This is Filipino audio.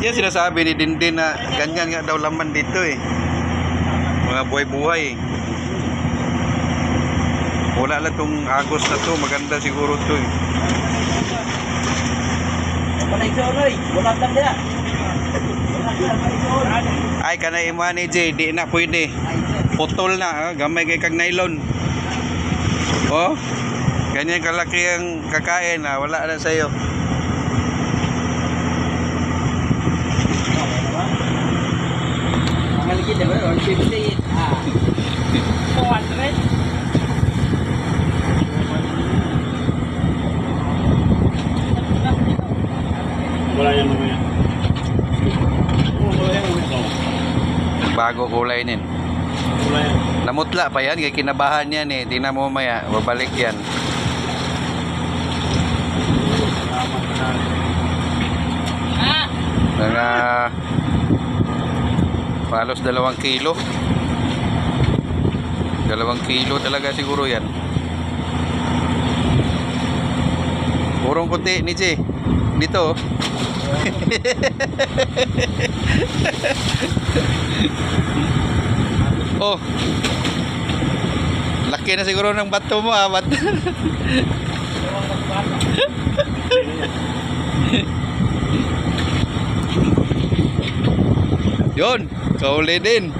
yan sinasabi ni Dindin na ganyan nga daw laman dito eh. Mga buhay-buhay. Wala lang tong agos na to, maganda siguro to eh. Ay kanay imani J, di na pwede. Putol na, gamay kay kag nylon. Oh. Ganyan kalaki ang kakain, wala na sa'yo. Ang ligid na ba? 150. 400. Wala yan mamaya. Bago kulay nin. Wala yan. Namutla pa yan, kaya kinabahan yan eh. Tingnan mo maya, babalik yan. Mga palos 2 kilo. 2 kilo talaga siguro yan. Purong puti ni Che. Dito. Oh. Laki na siguro ng bato mo bato. Yun, kauli din.